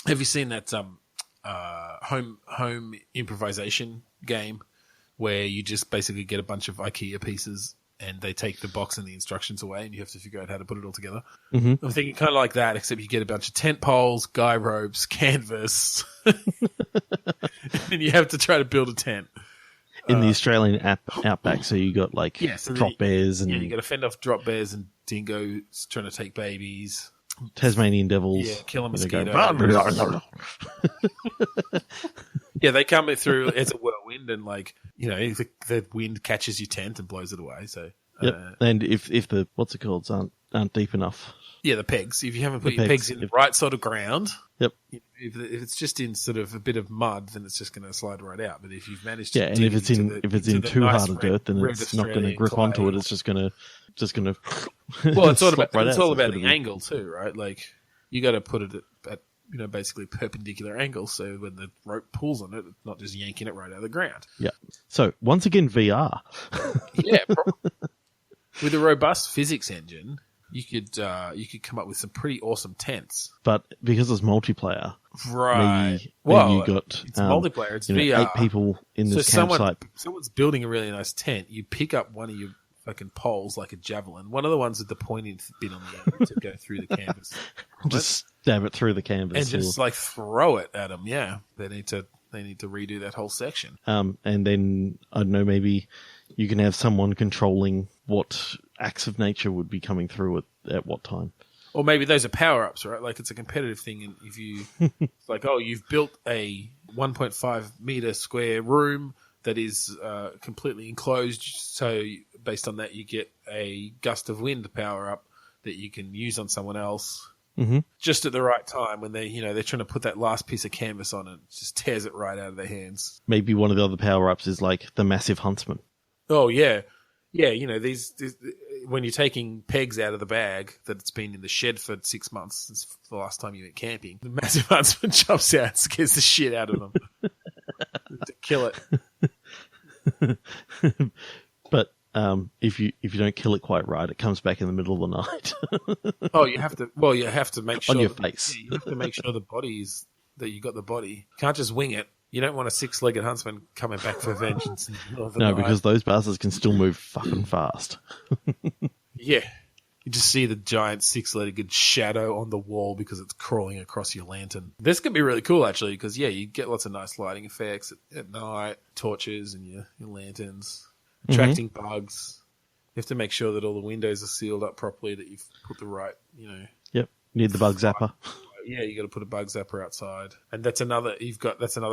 you seen that home improvisation game where you just basically get a bunch of IKEA pieces and they take the box and the instructions away and you have to figure out how to put it all together? Mm-hmm. I'm thinking kind of like that, except you get a bunch of tent poles, guy ropes, canvas, and you have to try to build a tent. In the Australian outback, so you got like drop bears and you got to fend off drop bears and dingoes trying to take babies. Tasmanian devils. Yeah, kill a mosquito. Yeah, they come through as a whirlwind, and the wind catches your tent and blows it away. So and if the what's it called aren't deep enough. Yeah, the pegs. If you haven't put your pegs in the right sort of ground, yep. If it's just in sort of a bit of mud, then it's just going to slide right out. But if you've managed and if it's in too hard of dirt, then it's not going to grip onto it. It's just going to. Well, it's all about the angle too, right? Like you got to put it at basically perpendicular angle, so when the rope pulls on it, it's not just yanking it right out of the ground. Yeah. So once again, VR. Yeah, with a robust physics engine. You could come up with some pretty awesome tents, but because it's multiplayer, right? Maybe you got it's multiplayer. It's VR. 8 people in this campsite. Someone's building a really nice tent. You pick up one of your fucking poles like a javelin, one of the ones with the pointing bit on the end to go through the canvas. Just stab it through the canvas and just throw it at them. Yeah, they need to redo that whole section. And then I don't know, maybe you can have someone controlling what acts of nature would be coming through at what time. Or maybe those are power-ups, right? Like it's a competitive thing, and if you it's like, you've built a 1.5 meter square room that is completely enclosed, so based on that you get a gust of wind power-up that you can use on someone else just at the right time when they're trying to put that last piece of canvas on, and it just tears it right out of their hands. Maybe one of the other power-ups is like the massive huntsman. Oh, yeah. Yeah, these when you're taking pegs out of the bag that it's been in the shed for 6 months since the last time you went camping, the massive huntsman jumps out and scares the shit out of them to kill it. But if you don't kill it quite right, it comes back in the middle of the night. You have to make sure on your face. You have to make sure that you got the body. You can't just wing it. You don't want a 6-legged huntsman coming back for vengeance in the middle of the night. Because those bastards can still move fucking fast. Yeah. You just see the giant 6-legged shadow on the wall because it's crawling across your lantern. This could be really cool, actually, because, you get lots of nice lighting effects at night, torches and your lanterns, attracting bugs. You have to make sure that all the windows are sealed up properly, that you've put the right, Yep. Need the bug zapper. Yeah, you got to put a bug zapper outside, and that's another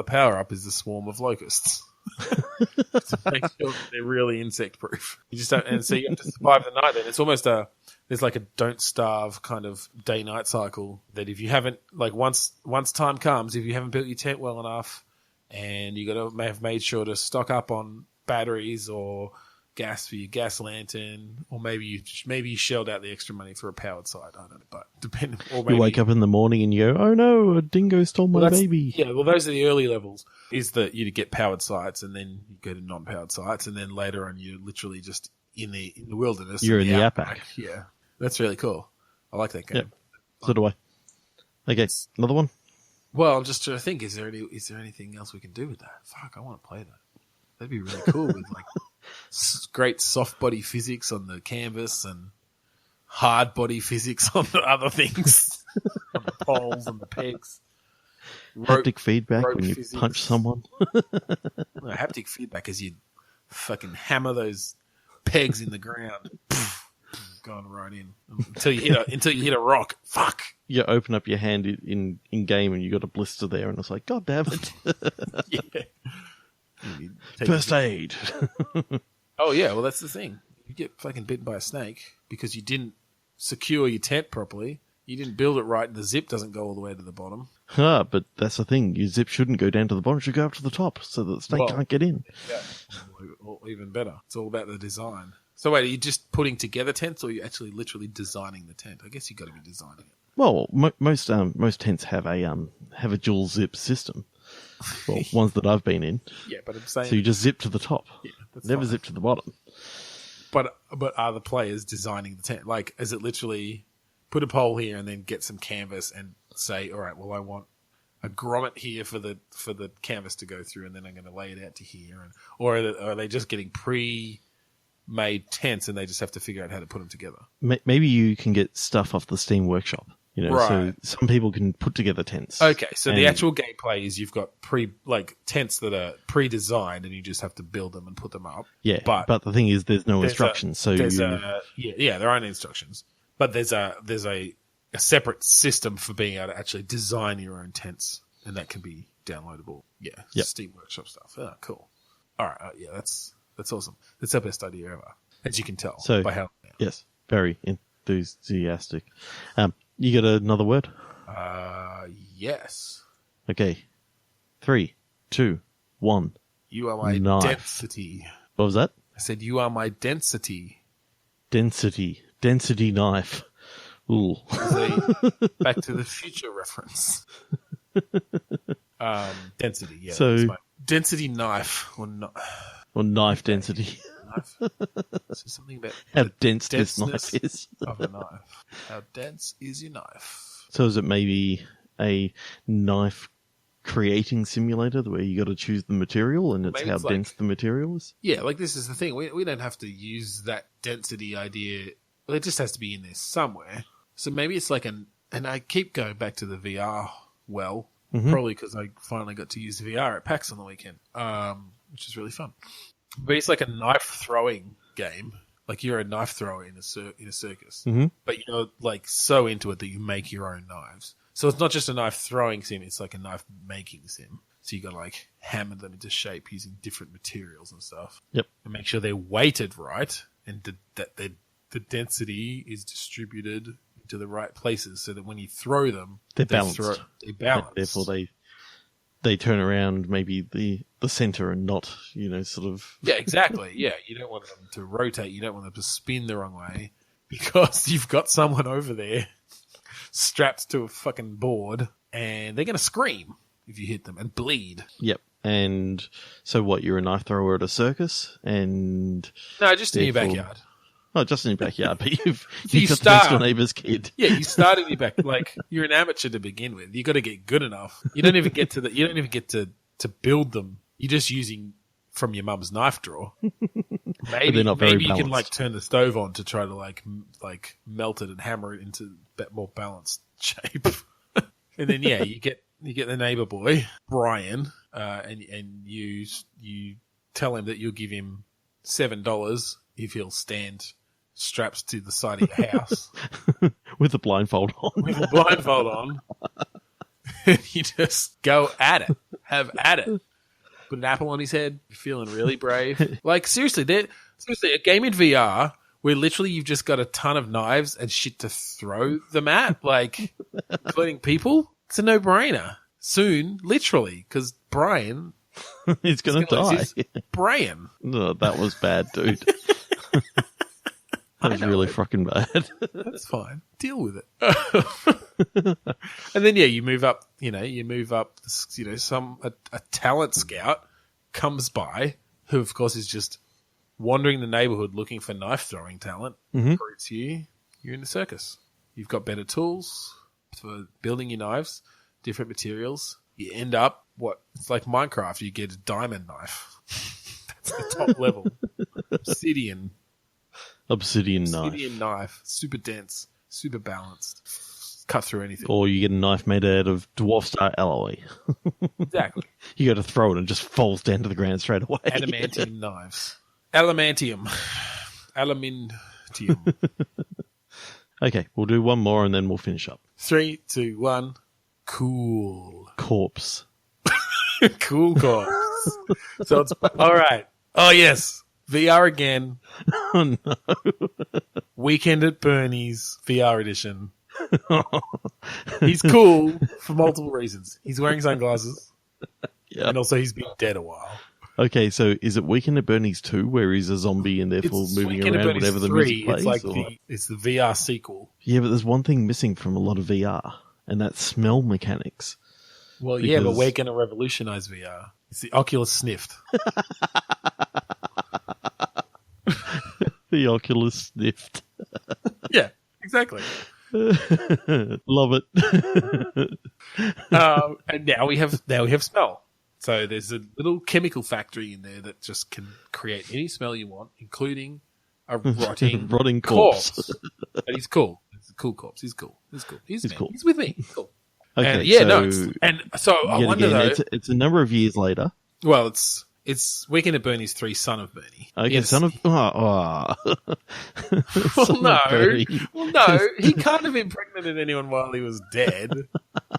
power up is the swarm of locusts. To make sure that they're really insect proof. You just don't, and so you have to survive the night. Then it's almost there's like a don't starve kind of day night cycle that if you haven't once time comes, if you haven't built your tent well enough, and you got to have made sure to stock up on batteries or gas for your gas lantern, or maybe you shelled out the extra money for a powered site. I don't know, but depending. Or maybe, you wake up in the morning and you go, "Oh no, a dingo stole my baby." Yeah, well, those are the early levels. Is that you get powered sites, and then you go to non-powered sites, and then later on you're literally just in the wilderness. You're in the outback. Yeah, that's really cool. I like that game. Yep. So do I. Okay, another one. Well, I'm just trying to think. Is there anything else we can do with that? Fuck, I want to play that. That'd be really cool with great soft body physics on the canvas and hard body physics on the other things, on the poles and the pegs. Haptic feedback when you punch someone. No, haptic feedback is you fucking hammer those pegs in the ground, going right in until you hit a rock. Fuck. You open up your hand in game and you got a blister there, and it's like, God damn it! Yeah. First aid. Oh yeah, well that's the thing. You get fucking bitten by a snake because you didn't secure your tent properly. You didn't build it right, and the zip doesn't go all the way to the bottom. But that's the thing. Your zip shouldn't go down to the bottom; it should go up to the top, so that the snake can't get in. Yeah, or even better. It's all about the design. So wait, are you just putting together tents, or are you actually literally designing the tent? I guess you've got to be designing it. Well, most tents have a dual zip system. Well, ones that I've been in. Yeah, but I'm saying so you just zip to the top. Yeah, that's never fine. Zip to the bottom. But are the players designing the tent? Like, is it literally put a pole here and then get some canvas and say, all right, well, I want a grommet here for the canvas to go through, and then I'm going to lay it out to here, or are they just getting pre-made tents and they just have to figure out how to put them together? Maybe you can get stuff off the Steam Workshop. Right. So some people can put together tents. Okay, so the actual gameplay is you've got tents that are pre-designed, and you just have to build them and put them up. Yeah, but the thing is, there's no instructions. There aren't instructions, but there's a separate system for being able to actually design your own tents, and that can be downloadable. Yeah, yep. Steam Workshop stuff. Oh, cool. All right, yeah, that's awesome. That's our best idea ever, as you can tell by how. Yes, very enthusiastic. You got another word? Yes. Okay. 3, 2, 1. You are my density. What was that? I said you are my density. Density knife. Ooh. Back to the Future reference. Density, yeah. So, density knife or knife density. So something about how dense this knife is. Of a knife. How dense is your knife? So is it maybe a knife creating simulator where you got to choose the material, and it's how dense the material is? Yeah, this is the thing. We don't have to use that density idea. Well, it just has to be in there somewhere. So maybe it's and I keep going back to the VR. Well, probably because I finally got to use VR at PAX on the weekend, which is really fun. But it's like a knife throwing game. Like you're a knife thrower in a circus, but you're so into it that you make your own knives. So it's not just a knife throwing sim; it's like a knife making sim. So you got to hammer them into shape using different materials and stuff. Yep, and make sure they're weighted right, and that the density is distributed to the right places, so that when you throw them, they're balanced. They're balanced. Therefore, they turn around maybe the center and not, sort of... Yeah, exactly. Yeah, you don't want them to rotate. You don't want them to spin the wrong way because you've got someone over there strapped to a fucking board and they're going to scream if you hit them and bleed. Yep. And so what, you're a knife thrower at a circus? And no, just in your backyard. Oh, just in your backyard, but you've got start, the neighbour's kid. Yeah, you start in your back. You're an amateur to begin with. You got to get good enough. You don't even get to build them. You're just using from your mum's knife drawer. Maybe you can turn the stove on to try to melt it and hammer it into a more balanced shape. And then you get the neighbour boy Brian, and you tell him that you'll give him $7 if he'll stand straps to the side of your house with the blindfold on. with a blindfold on. And you just go at it. Have at it. Put an apple on his head. You're feeling really brave. Like, seriously, a game in VR where literally you've just got a ton of knives and shit to throw them at, like, including people. It's a no-brainer. Soon, literally, because Brian... He's going to die. Brian. No, that was bad, dude. That was really fucking bad. That's fine. Deal with it. And then, you move up, a talent scout comes by, who, of course, is just wandering the neighborhood looking for knife-throwing talent. Recruits you. You're in the circus. You've got better tools for building your knives, different materials. You end up, it's like Minecraft. You get a diamond knife. That's the top level. Obsidian knife. Super dense, super balanced. Cut through anything. Or you get a knife made out of dwarf star alloy. Exactly. You go to throw it and it just falls down to the ground straight away. Adamantium knives. Aluminium. Okay, we'll do one more and then we'll finish up. 3, 2, 1. Cool. Corpse. Cool corpse. So it's all right. Oh yes, VR again. Oh no. Weekend at Bernie's VR edition. He's cool for multiple reasons. He's wearing sunglasses. Yeah. And also he's been dead a while. Okay, so is it Weekend at Bernie's 2 where he's a zombie and therefore moving Weekend at around Bernie's whenever the 3, music plays? It's like it's the VR sequel. Yeah, but there's one thing missing from a lot of VR, and that's smell mechanics. Well, yeah, but we're going to revolutionize VR. It's the Oculus Sniffed. The Oculus Sniffed. Yeah, exactly. Love it. And now we have smell. So there's a little chemical factory in there that just can create any smell you want, including a rotting corpse. But he's cool. It's a cool corpse. He's cool. He's cool. He's with me. He's cool. Okay, so I wonder though. It's a number of years later. Well, it's Weekend at Bernie's 3, Son of Bernie. Okay, yes. Son of. Well, no. He can't have impregnated anyone while he was dead.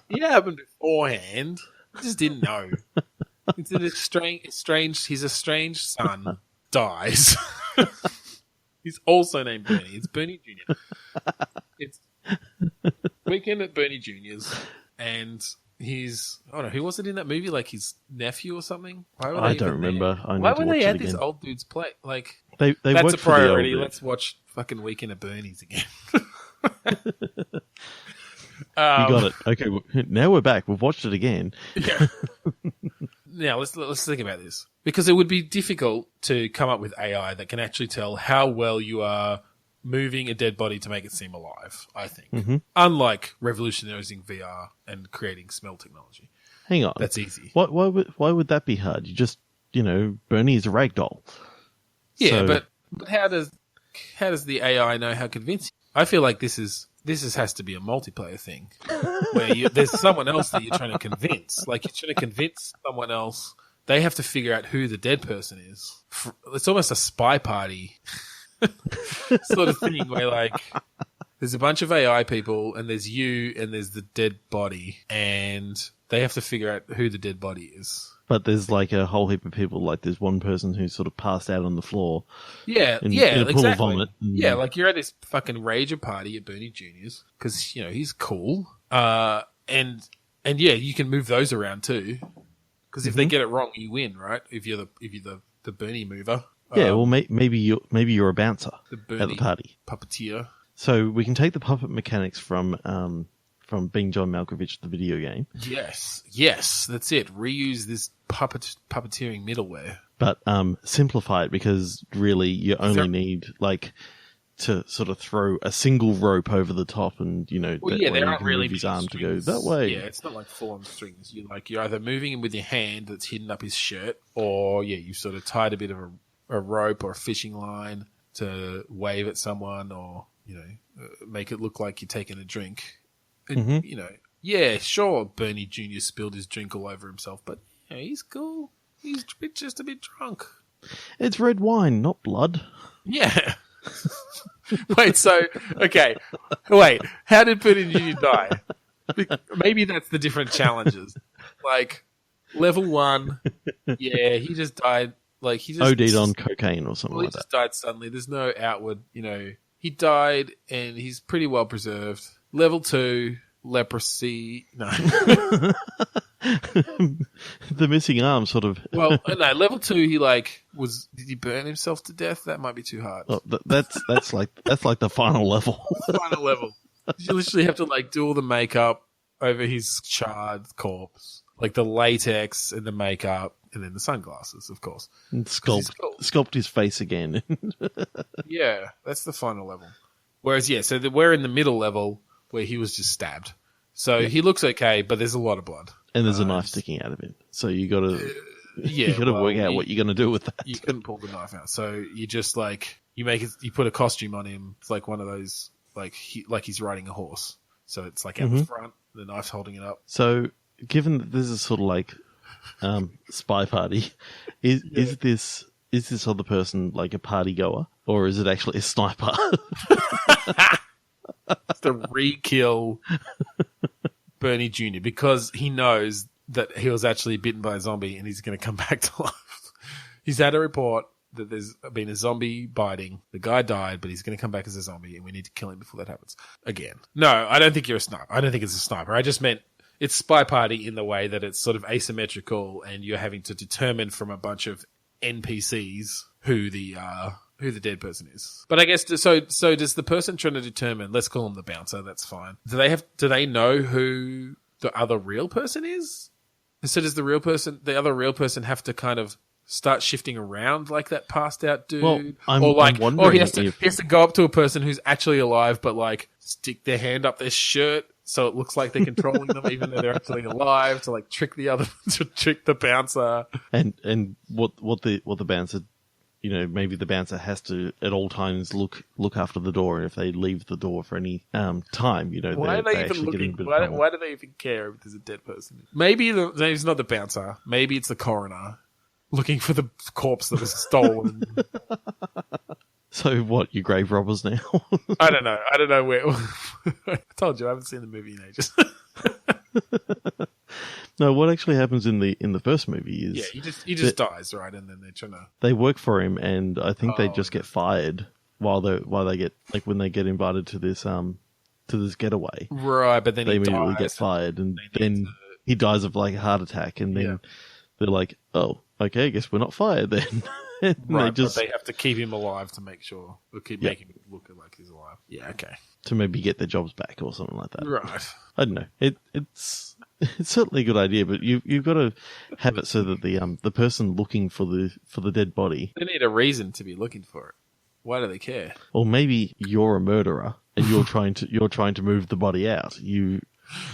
It happened beforehand. He just didn't know. It's an estranged. His estranged son dies. He's also named Bernie. It's Bernie Jr. It's Weekend at Bernie Jr.'s, and his who was it in that movie? Like his nephew or something? I don't remember. Why would they add this old dude's play? Like they that's a priority. Let's watch fucking Weekend at Bernie's again. You got it. Okay, now we're back. We've watched it again. Yeah. Now let's think about this, because it would be difficult to come up with AI that can actually tell how well you are moving a dead body to make it seem alive. I think, unlike revolutionizing VR and creating smell technology. Hang on, that's easy. Why would that be hard? You just Bernie is a ragdoll. Yeah, but how does the AI know how convincing? I feel like this has to be a multiplayer thing where there's someone else that you're trying to convince. Like you're trying to convince someone else. They have to figure out who the dead person is. It's almost a spy party sort of thing where like there's a bunch of AI people and there's you and there's the dead body and they have to figure out who the dead body is. But there's like a whole heap of people. Like there's one person who's sort of passed out on the floor. Yeah, in a pool of vomit. Yeah, like you're at this fucking rager party at Bernie Jr.'s because he's cool. And yeah, you can move those around too. Because if they get it wrong, you win, right? If you're the Bernie mover. Yeah, well, maybe you're a bouncer at the party. Puppeteer. So we can take the puppet mechanics from Being John Malkovich, the video game. Yes, that's it. Reuse this puppeteering middleware. But simplify it, because really you only need to sort of throw a single rope over the top and, there aren't really move his arm strings to go that way. Yeah, it's not like full-on strings. You're either moving him with your hand that's hidden up his shirt, or, you sort of tied a bit of a rope or a fishing line to wave at someone or, make it look like you're taking a drink. And, yeah, sure, Bernie Jr. spilled his drink all over himself, but he's cool. He's just a bit drunk. It's red wine, not blood. Yeah. Wait, so, okay. Wait, how did Bernie Jr. die? Maybe that's the different challenges. Like, level 1, yeah, he just died. Like, he just OD'd on cocaine or something well, he like that. just died suddenly. There's no outward, he died and he's pretty well preserved. Level 2, leprosy. No. The missing arm sort of. Well, no, level 2, did he burn himself to death? That might be too hard. Oh, that's like the final level. Final level. You literally have to do all the makeup over his charred corpse. Like the latex and the makeup and then the sunglasses, of course. And sculpt his face again. Yeah, that's the final level. Whereas, we're in the middle level where he was just stabbed. So he looks okay, but there's a lot of blood. And there's a knife sticking out of him. So you got to work out what you're going to do with that. You couldn't pull the knife out. So you just you put a costume on him. It's like one of those, like he's riding a horse. So it's like out the front, the knife's holding it up. So given that this is sort of like spy party, is this other person like a party goer or is it actually a sniper? It's to re-kill Bernie Jr. because he knows that he was actually bitten by a zombie and he's going to come back to life. He's had a report that there's been a zombie biting. The guy died, but he's going to come back as a zombie and we need to kill him before that happens. Again. No, I don't think you're a sniper. I don't think it's a sniper. I just meant it's spy party in the way that it's sort of asymmetrical and you're having to determine from a bunch of NPCs who the dead person is. But I guess, so does the person trying to determine, let's call him the bouncer, that's fine. Do they know who the other real person is? And so does the other real person have to kind of start shifting around like that passed out dude? Well, I'm wondering he has to go up to a person who's actually alive, but stick their hand up their shirt so it looks like they're controlling them, even though they're actually alive, to trick the bouncer. And what the bouncer, maybe the bouncer has to at all times look after the door, and if they leave the door for any time, why are they even looking? Why do they even care if there's a dead person? Maybe it's not the bouncer. Maybe it's the coroner looking for the corpse that was stolen. So what? You grave robbers now? I don't know where. I told you I haven't seen the movie in ages. No, what actually happens in the first movie is he just dies, right? And then they're trying to they work for him, and I think they just get fired while they get when they get invited to this getaway, right? But then they immediately get fired, and then he dies of a heart attack, and then they're like, oh, okay, I guess we're not fired then. Right, but they have to keep him alive to make sure, or make him look like he's alive. Yeah, okay. To maybe get their jobs back or something like that. Right. I don't know. It's certainly a good idea, but you've got to have it so that the person looking for the dead body, they need a reason to be looking for it. Why do they care? Or maybe you're a murderer and you're trying to move the body out.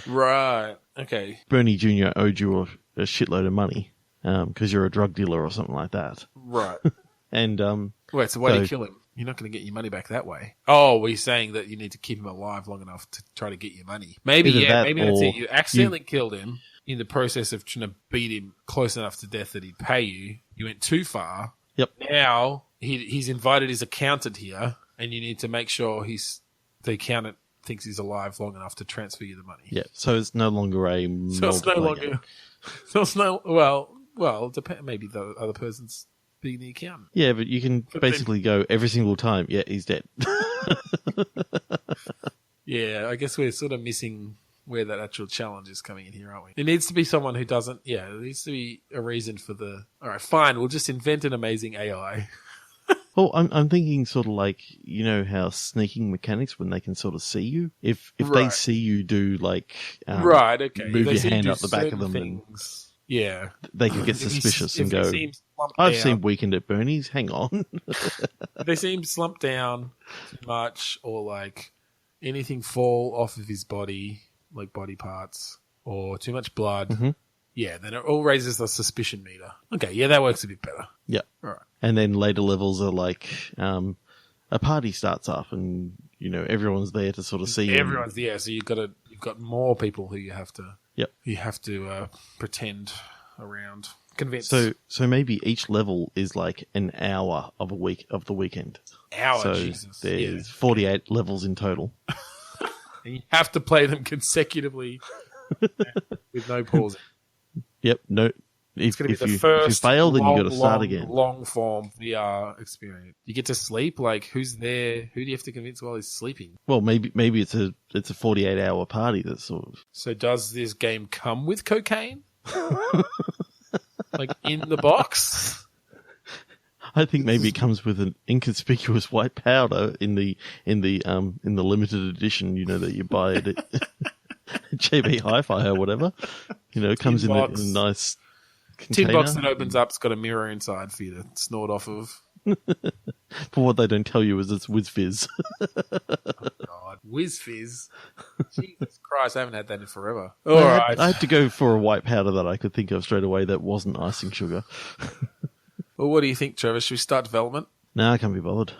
Right. Okay. Bernie Jr. owed you a shitload of money because you're a drug dealer or something like that. Right. And wait, so why do you kill him? You're not going to get your money back that way. Oh, well, you're saying that you need to keep him alive long enough to try to get your money. Maybe that's it. You accidentally killed him in the process of trying to beat him close enough to death that he'd pay you. You went too far. Yep. Now he's invited his accountant here, and you need to make sure the accountant thinks he's alive long enough to transfer you the money. Yeah. So it's no longer a. So it's no longer. Game. So it's no. Well, maybe the other person's being the accountant. Yeah, but you can basically go every single time, yeah, he's dead. Yeah, I guess we're sort of missing where that actual challenge is coming in here, aren't we? There needs to be someone who doesn't... Yeah, there needs to be a reason for the... All right, fine, we'll just invent an amazing AI. Well, I'm thinking sort of like, how sneaking mechanics, when they can sort of see you. If they see you do right, okay. move your hand up the back of them things. Yeah. They could get suspicious and go, I've seen Weekend at Bernie's, hang on. If they seem slumped down too much, or anything fall off of his body, like body parts, or too much blood, yeah, then it all raises the suspicion meter. Okay, yeah, that works a bit better. Yeah. All right. And then later levels are a party starts up and, everyone's there to sort of see you. Everyone's there, so you've got more people who you have to... Yep. You have to pretend around. convinced. So maybe each level is like an hour of a week of the weekend. Jesus. There's 48 levels in total. And you have to play them consecutively with no pausing. Yep. No. It's going to be if the you first fail, then you got to start again. long form VR experience. You get to sleep. Like, who's there? Who do you have to convince while he's sleeping? Well, maybe it's a 48-hour party. That's sort of. So does this game come with cocaine? Like in the box? I think maybe it comes with an inconspicuous white powder in the limited edition. You know that you buy it at JB Hi-Fi or whatever. You know, it comes in a nice container. Tin box that opens up. It's got a mirror inside for you to snort off of. But what they don't tell you is it's Whiz Fizz. Oh, God. Whiz Fizz? Jesus Christ, I haven't had that in forever. All right. I had to go for a white powder that I could think of straight away that wasn't icing sugar. Well, what do you think, Trevor? Should we start development? No, I can't be bothered.